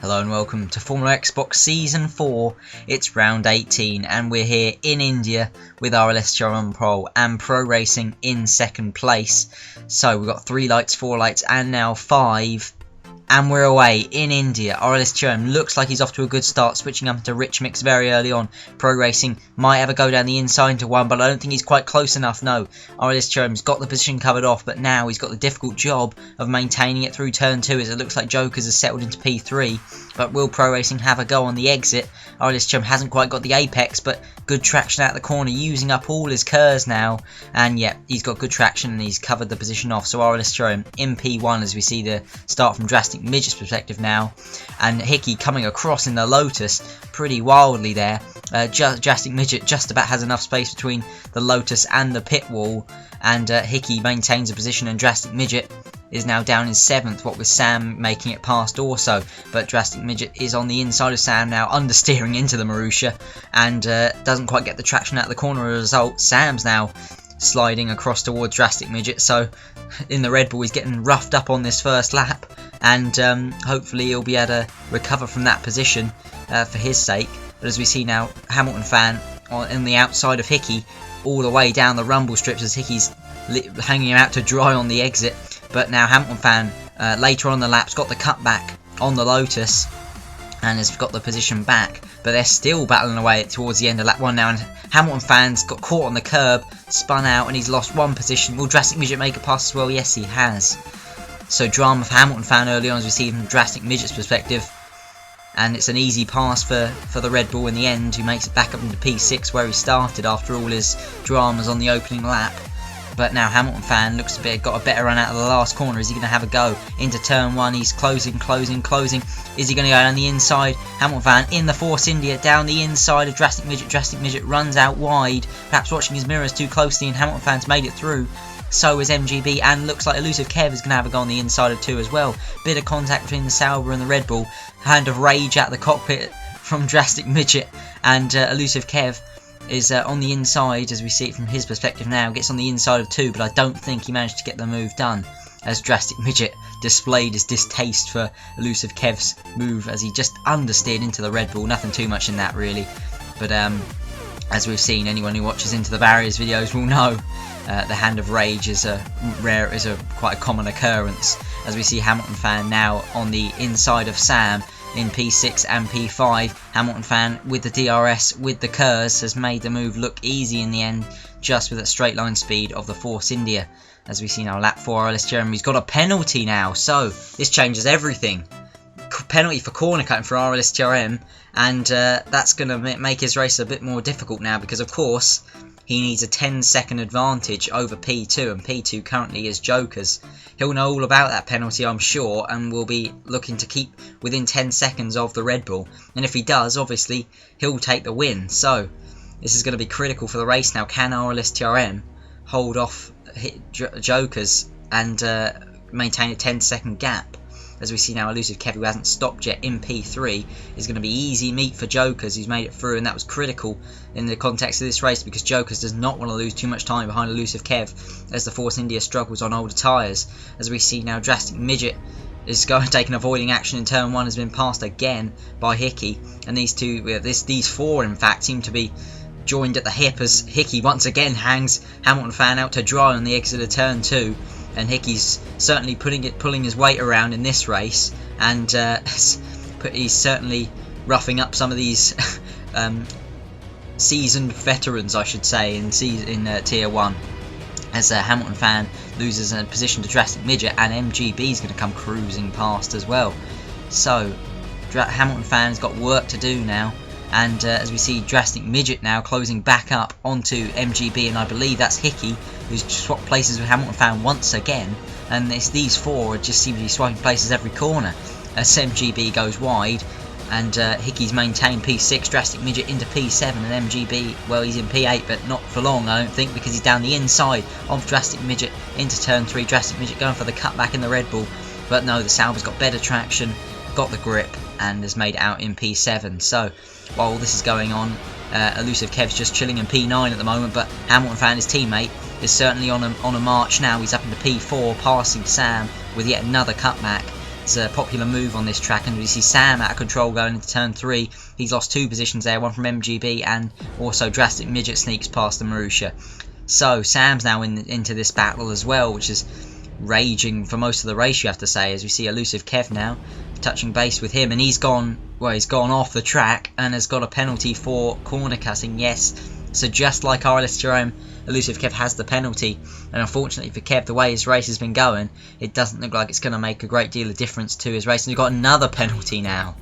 Hello and welcome to FormulaXbox Season 4. It's round 18 and we're here in India with our ElusiveKevTV Pro and Pro Racing in second place. So we've got 3 lights, 4 lights and now 5. And we're away in India. Our ElusiveKevTV looks like he's off to a good start, switching up to Rich Mix very early on. Pro Racing might ever go down the inside into 1, but I don't think he's quite close enough, no. Our ElusiveKevTV's got the position covered off, but now he's got the difficult job of maintaining it through turn 2 as it looks like Jokers has settled into P3. But will Pro Racing have a go on the exit? Our ElusiveKevTV hasn't quite got the apex, but good traction out the corner, using up all his curves now. And yeah, he's got good traction and he's covered the position off. So our ElusiveKevTV in P1 as we see the start from Drastic Midget's perspective now. And Hickey coming across in the Lotus pretty wildly there. Drastic Midget just about has enough space between the Lotus and the pit wall. And Hickey maintains a position and Drastic Midget is now down in 7th, what with Sam making it past also. But Drastic Midget is on the inside of Sam now, understeering into the Marussia, and doesn't quite get the traction out of the corner. As a result, Sam's now sliding across towards Drastic Midget, so in the Red Bull he's getting roughed up on this first lap, and hopefully he'll be able to recover from that position for his sake. But as we see now, Hamilton Fan on the outside of Hickey, all the way down the rumble strips as Hickey's hanging him out to dry on the exit. But now Hamilton Fan later on the lap's got the cutback on the Lotus and has got the position back, but they're still battling away towards the end of lap 1 now, and Hamilton Fan's got caught on the curb, spun out, and he's lost 1 position. Will Drastic Midget make a pass as well? Yes, he has. So drama for Hamilton Fan early on as we see from Drastic Midget's perspective, and it's an easy pass for the Red Bull in the end, who makes it back up into P6 where he started after all his dramas on the opening lap. But now Hamilton Fan looks got a better run out of the last corner. Is he going to have a go into turn 1? He's closing. Is he going to go down the inside? Hamilton Fan in the Force India down the inside of Drastic Midget. Drastic Midget runs out wide, perhaps watching his mirrors too closely, and Hamilton Fan's made it through. So is MGB, and looks like ElusiveKev is going to have a go on the inside of 2 as well. Bit of contact between the Sauber and the Red Bull. Hand of rage out the cockpit from Drastic Midget, and ElusiveKev is on the inside as we see it from his perspective now. Gets on the inside of 2, but I don't think he managed to get the move done, as Drastic Midget displayed his distaste for ElusiveKev's move as he just understeered into the Red Bull. Nothing too much in that really, but as we've seen, anyone who watches Into the Barriers videos will know the hand of rage is quite a common occurrence. As we see Hamilton Fan now on the inside of Sam in P6 and P5. Hamilton Fan with the DRS, with the curves, has made the move look easy in the end, just with that straight line speed of the Force India. As we see now lap 4, ElusiveKev's got a penalty now, so this changes everything. Penalty for corner cutting for ElusiveKev, and that's going to make his race a bit more difficult now, because of course he needs a 10-second advantage over P2, and P2 currently is Jokers. He'll know all about that penalty, I'm sure, and will be looking to keep within 10 seconds of the Red Bull. And if he does, obviously, he'll take the win. So this is going to be critical for the race now. Can our ElusiveKev hold off Jokers and maintain a 10-second gap? As we see now, ElusiveKev, who hasn't stopped yet in P3, is going to be easy meat for Jokers, who's made it through, and that was critical in the context of this race, because Jokers does not want to lose too much time behind ElusiveKev as the Force India struggles on older tyres. As we see now, Drastic Midget is taking avoiding action in turn 1, has been passed again by Hickey, and these 4 in fact seem to be joined at the hip as Hickey once again hangs Hamilton Fan out to dry on the exit of turn 2. And Hickey's certainly pulling his weight around in this race, and he's certainly roughing up some of these seasoned veterans, I should say, in Tier 1. As Hamilton Fan loses a position to Drastic Midget, and MGB is going to come cruising past as well. So Hamilton Fan's got work to do now. And as we see Drastic Midget now closing back up onto MGB, and I believe that's Hickey who's swapped places with Hamilton Fan once again, and these 4 just seem to be swapping places every corner as MGB goes wide, and Hickey's maintained P6, Drastic Midget into P7, and MGB, well, he's in P8 but not for long I don't think, because he's down the inside of Drastic Midget into turn 3. Drastic Midget going for the cutback in the Red Bull, but no, the Sauber's got better traction, got the grip, and has made it out in P7. So while this is going on, ElusiveKev's just chilling in P9 at the moment, but Hamilton Fan, his teammate, is certainly on a march now. He's up into P4, passing Sam with yet another cutback, It's a popular move on this track, and we see Sam out of control going into turn 3. He's lost 2 positions there, one from MGB, and also Drastic Midget sneaks past the Marussia. So Sam's now into this battle as well, which is raging for most of the race, you have to say, as we see ElusiveKev now touching base with him, and he's gone off the track and has got a penalty for corner cutting. Yes, so just like RLS Jerome, ElusiveKev has the penalty, and unfortunately for Kev, the way his race has been going, it doesn't look like it's going to make a great deal of difference to his race, and he's got another penalty now.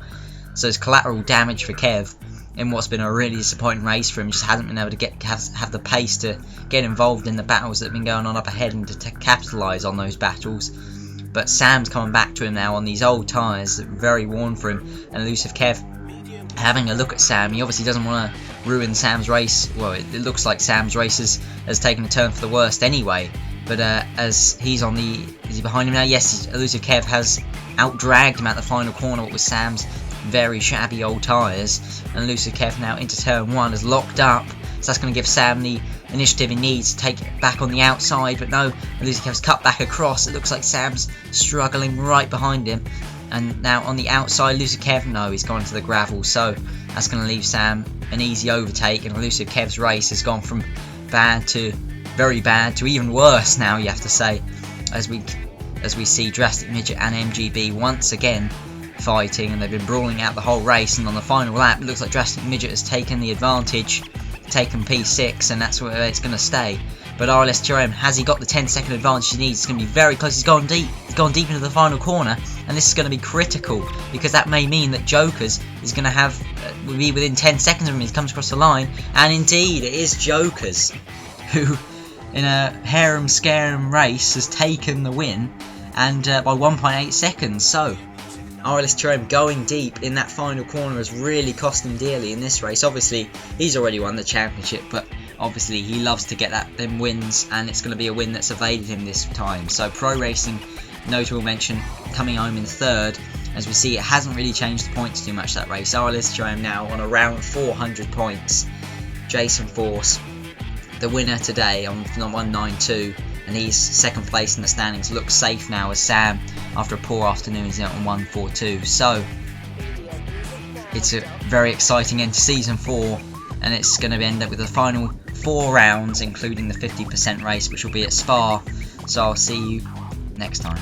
So it's collateral damage for Kev in what's been a really disappointing race for him. Just hasn't been able to have the pace to get involved in the battles that have been going on up ahead and to capitalise on those battles. But Sam's coming back to him now on these old tyres, very worn for him, and ElusiveKev having a look at Sam. He obviously doesn't want to ruin Sam's race. Well, it looks like Sam's race has taken a turn for the worst anyway. But as he's on the... Is he behind him now? Yes, ElusiveKev has out-dragged him at the final corner with Sam's very shabby old tyres. And ElusiveKev now into turn 1 is locked up. So that's going to give Sam the initiative he needs to take it back on the outside. But no, ElusiveKev's cut back across. It looks like Sam's struggling right behind him. And now on the outside, ElusiveKev, no, he's gone into the gravel. So that's going to leave Sam an easy overtake. And ElusiveKev's race has gone from bad to very bad to even worse now, you have to say. As we see Drastic Midget and MGB once again fighting, and they've been brawling out the whole race. And on the final lap, it looks like Drastic Midget has taken the advantage, taken P6, and that's where it's going to stay. But RLS Jerome, has he got the 10-second advantage he needs? It's going to be very close. He's gone deep. He's gone deep into the final corner, and this is going to be critical, because that may mean that Jokers is going to have will be within 10 seconds of him as he comes across the line. And indeed, it is Jokers who, in a harem-scarum race, has taken the win, and by 1.8 seconds. So RLS Jerome going deep in that final corner has really cost him dearly in this race. Obviously, he's already won the championship, but obviously he loves to get them wins, and it's going to be a win that's evaded him this time. So Pro Racing, notable mention, coming home in 3rd. As we see, it hasn't really changed the points too much, that race. RLS Jerome now on around 400 points. Jason Force, the winner today on 192, and he's 2nd place in the standings. Looks safe now as Sam, after a poor afternoon, is out on 142. So it's a very exciting end to season 4, and it's going to end up with the final 4 rounds, including the 50% race, which will be at Spa. So I'll see you next time.